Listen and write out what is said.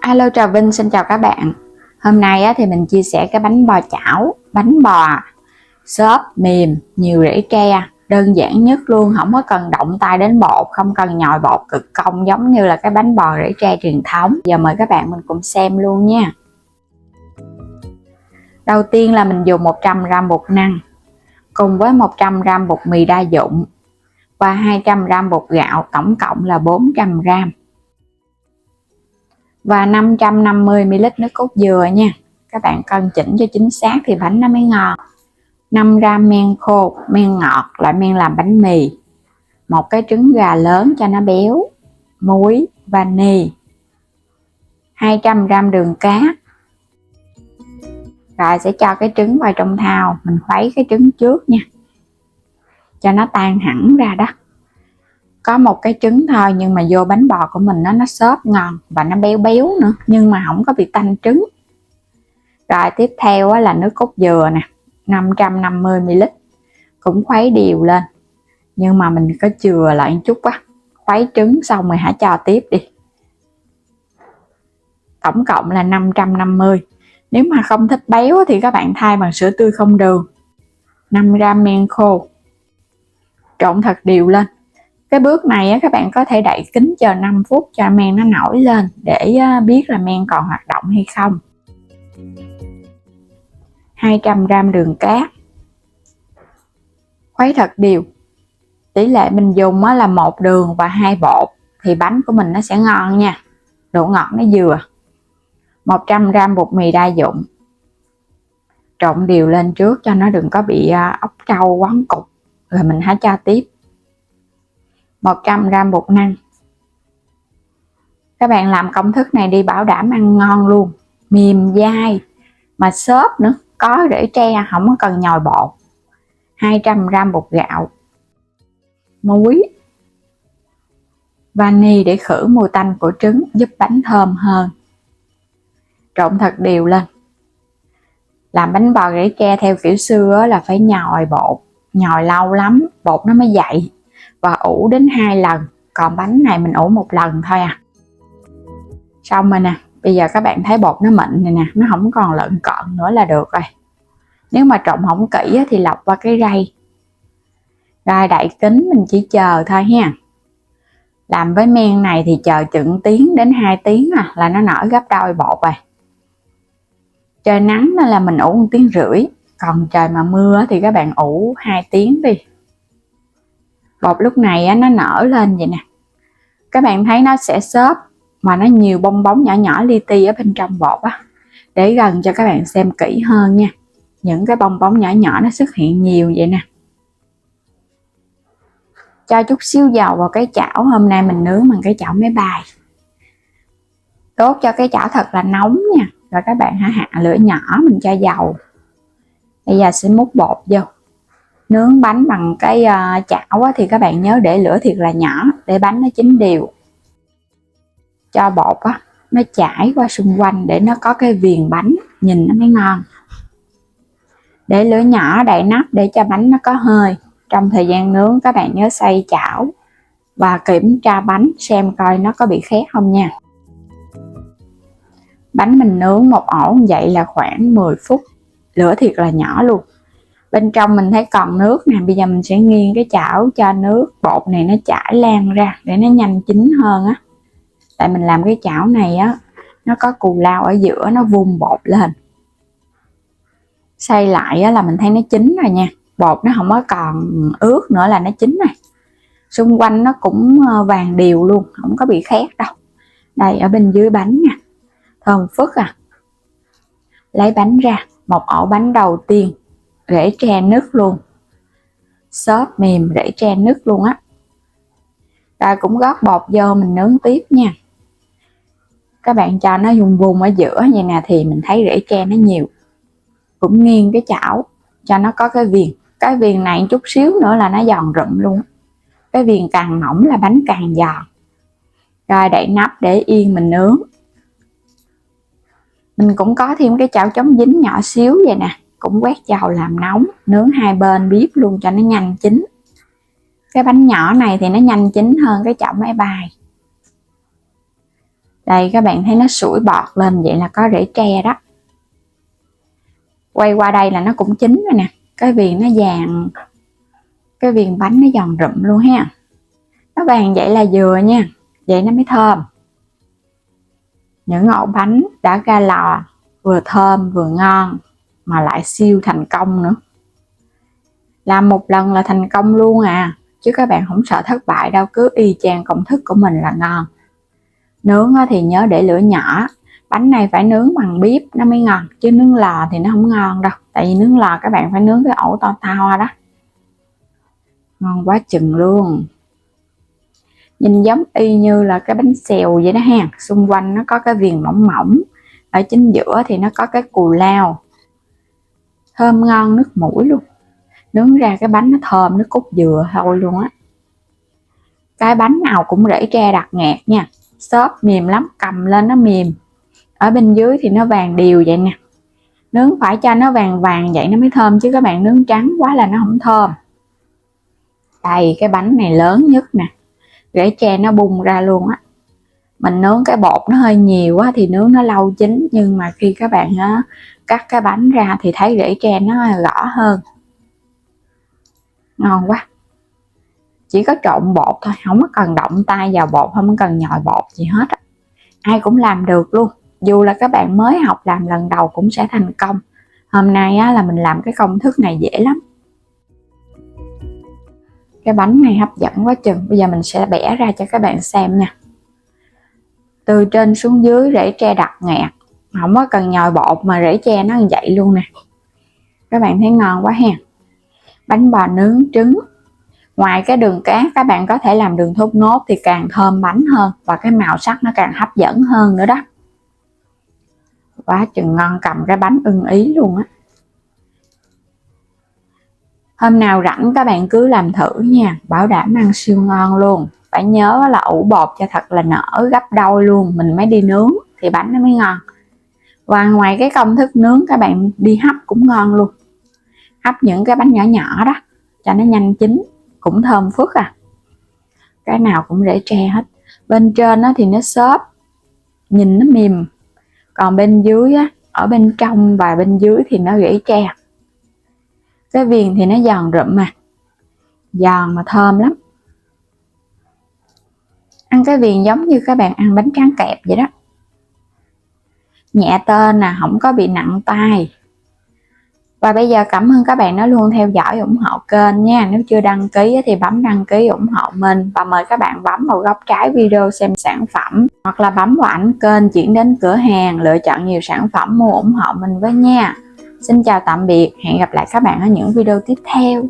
Alo, chào Vinh, xin chào các bạn. Hôm nay thì mình chia sẻ cái bánh bò chảo, bánh bò xốp mềm, nhiều rễ tre, đơn giản nhất luôn, không có cần động tay đến bột, không cần nhồi bột cực công giống như là cái bánh bò rễ tre truyền thống. Giờ mời các bạn mình cùng xem luôn nha. Đầu tiên là mình dùng 100g bột năng cùng với 100g bột mì đa dụng và 200g bột gạo, tổng cộng là 400g. Và 550ml nước cốt dừa nha. Các bạn cân chỉnh cho chính xác thì bánh nó mới ngon. 5g men khô, men ngọt, loại men làm bánh mì. Một cái trứng gà lớn cho nó béo. Muối, vani. 200g đường cát. Rồi sẽ cho cái trứng vào trong thau. Mình khuấy cái trứng trước nha, cho nó tan hẳn ra đó. Có một cái trứng thôi nhưng mà vô bánh bò của mình nó xốp ngon và nó béo béo nữa, nhưng mà không có bị tanh trứng. Rồi tiếp theo là nước cốt dừa nè, 550ml, cũng khuấy đều lên, nhưng mà mình có chừa lại một chút á. Khuấy trứng xong rồi hãy cho tiếp đi. Tổng cộng là 550. Nếu mà không thích béo thì các bạn thay bằng sữa tươi không đường. 5g men khô, trộn thật đều lên. Cái bước này các bạn có thể đậy kính chờ 5 phút cho men nó nổi lên để biết là men còn hoạt động hay không. 200g đường cát, khuấy thật đều. Tỷ lệ mình dùng là 1 đường và 2 bột thì bánh của mình nó sẽ ngon nha, độ ngọt nó vừa. 100g bột mì đa dụng, trộn đều lên trước cho nó đừng có bị ốc trâu quấn cục, rồi mình hãy cho tiếp. 100g bột năng. Các bạn làm công thức này đi, bảo đảm ăn ngon luôn, mềm dai mà xốp nữa, có rễ tre, không có cần nhồi bột. 200g bột gạo, muối, vani để khử mùi tanh của trứng, giúp bánh thơm hơn. Trộn thật đều lên. Làm bánh bò rễ tre theo kiểu xưa là phải nhồi bột, nhồi lâu lắm bột nó mới dậy, và ủ đến 2 lần. Còn bánh này mình ủ 1 lần thôi à. Xong rồi nè, bây giờ các bạn thấy bột nó mịn này nè, nó không còn lợn cợn nữa là được rồi. Nếu mà trộn không kỹ thì lọc qua cái rây. Rồi đậy kính mình chỉ chờ thôi ha. Làm với men này thì chờ chừng tiếng đến 2 tiếng là nó nở gấp đôi bột rồi. Trời nắng nên là mình ủ 1,5 tiếng, còn trời mà mưa thì các bạn ủ 2 tiếng đi. Bột lúc này nó nở lên vậy nè, các bạn thấy nó sẽ xốp mà nó nhiều bong bóng nhỏ nhỏ li ti ở bên trong bột á. Để gần cho các bạn xem kỹ hơn nha. Những cái bong bóng nhỏ nhỏ nó xuất hiện nhiều vậy nè. Cho chút xíu dầu vào cái chảo, hôm nay mình nướng bằng cái chảo máy bay. Đốt cho cái chảo thật là nóng nha. Rồi các bạn hãy hạ lửa nhỏ, mình cho dầu. Bây giờ sẽ múc bột vô. Nướng bánh bằng cái chảo thì các bạn nhớ để lửa thiệt là nhỏ để bánh nó chín đều. Cho bột nó chảy qua xung quanh để nó có cái viền bánh, nhìn nó mới ngon. Để lửa nhỏ đậy nắp để cho bánh nó có hơi. Trong thời gian nướng các bạn nhớ xoay chảo và kiểm tra bánh xem coi nó có bị khét không nha. Bánh mình nướng một ổ vậy là khoảng 10 phút, lửa thiệt là nhỏ luôn. Bên trong mình thấy còn nước nè, bây giờ mình sẽ nghiêng cái chảo cho nước bột này nó chảy lan ra để nó nhanh chín hơn á. Tại mình làm cái chảo này nó có cù lao ở giữa, nó vung bột lên. Xay lại là mình thấy nó chín rồi nha, bột nó không có còn ướt nữa là nó chín này. Xung quanh nó cũng vàng đều luôn, không có bị khét đâu. Đây ở bên dưới bánh nha, thơm phức à. Lấy bánh ra, một ổ bánh đầu tiên, rễ tre nứt luôn, xốp mềm rễ tre nứt luôn á. Rồi cũng gót bột vô mình nướng tiếp nha. Các bạn cho nó vùng vùng ở giữa vậy nè thì mình thấy rễ tre nó nhiều. Cũng nghiêng cái chảo cho nó có cái viền. Cái viền này chút xíu nữa là nó giòn rụm luôn. Cái viền càng mỏng là bánh càng giòn. Rồi đậy nắp để yên mình nướng. Mình cũng có thêm cái chảo chống dính nhỏ xíu vậy nè, cũng quét dầu làm nóng, nướng hai bên bếp luôn cho nó nhanh chín. Cái bánh nhỏ này thì nó nhanh chín hơn cái chảo máy bay. Đây các bạn thấy nó sủi bọt lên, vậy là có rễ tre đó. Quay qua đây là nó cũng chín rồi nè, cái viền nó vàng, cái viền bánh nó giòn rụm luôn ha. Nó vàng vậy là vừa nha, vậy nó mới thơm. Những ổ bánh đã ra lò vừa thơm vừa ngon mà lại siêu thành công nữa. Làm một lần là thành công luôn à, chứ các bạn không sợ thất bại đâu, cứ y chang công thức của mình là ngon. Nướng thì nhớ để lửa nhỏ, bánh này phải nướng bằng bếp nó mới ngon, chứ nướng lò thì nó không ngon đâu. Tại vì nướng lò các bạn phải nướng cái ổ to to đó. Ngon quá chừng luôn. Nhìn giống y như là cái bánh xèo vậy đó ha, xung quanh nó có cái viền mỏng mỏng, ở chính giữa thì nó có cái cù lao, thơm ngon nước mũi luôn. Nướng ra cái bánh nó thơm nước cốt dừa thôi luôn á. Cái bánh nào cũng rễ tre đặc ngạt nha, xốp mềm lắm, cầm lên nó mềm. Ở bên dưới thì nó vàng đều vậy nè. Nướng phải cho nó vàng vàng vậy nó mới thơm, chứ các bạn nướng trắng quá là nó không thơm. Đây cái bánh này lớn nhất nè, rễ tre nó bung ra luôn á. Mình nướng cái bột nó hơi nhiều quá thì nướng nó lâu chín, nhưng mà khi các bạn cắt cái bánh ra thì thấy rễ tre nó gõ hơn. Ngon quá. Chỉ có trộn bột thôi, không có cần động tay vào bột, không có cần nhồi bột gì hết á. Ai cũng làm được luôn, dù là các bạn mới học làm lần đầu cũng sẽ thành công. Hôm nay là mình làm cái công thức này dễ lắm. Cái bánh này hấp dẫn quá chừng. Bây giờ mình sẽ bẻ ra cho các bạn xem nha. Từ trên xuống dưới rễ tre đặc ngạt, không có cần nhồi bột mà rễ tre nó như vậy luôn nè. Các bạn thấy ngon quá ha. Bánh bò nướng trứng. Ngoài cái đường cát các bạn có thể làm đường thốt nốt thì càng thơm bánh hơn, và cái màu sắc nó càng hấp dẫn hơn nữa đó. Quá chừng ngon, cầm cái bánh ưng ý luôn á. Hôm nào rảnh các bạn cứ làm thử nha, bảo đảm ăn siêu ngon luôn. Phải nhớ là ủ bột cho thật là nở gấp đôi luôn, mình mới đi nướng thì bánh nó mới ngon. Và ngoài cái công thức nướng, các bạn đi hấp cũng ngon luôn. Hấp những cái bánh nhỏ nhỏ đó cho nó nhanh chín, cũng thơm phức à. Cái nào cũng rễ tre hết. Bên trên thì nó xốp, nhìn nó mềm. Còn bên dưới ở bên trong và bên dưới thì nó rễ tre. Cái viền thì nó giòn rụm mà, giòn mà thơm lắm. Ăn cái viền giống như các bạn ăn bánh tráng kẹp vậy đó. Nhẹ tên nè, không có bị nặng tay. Và bây giờ cảm ơn các bạn đã luôn theo dõi ủng hộ kênh nha. Nếu chưa đăng ký thì bấm đăng ký ủng hộ mình. Và mời các bạn bấm vào góc trái video xem sản phẩm, hoặc là bấm vào ảnh kênh chuyển đến cửa hàng, lựa chọn nhiều sản phẩm mua ủng hộ mình với nha. Xin chào tạm biệt, hẹn gặp lại các bạn ở những video tiếp theo.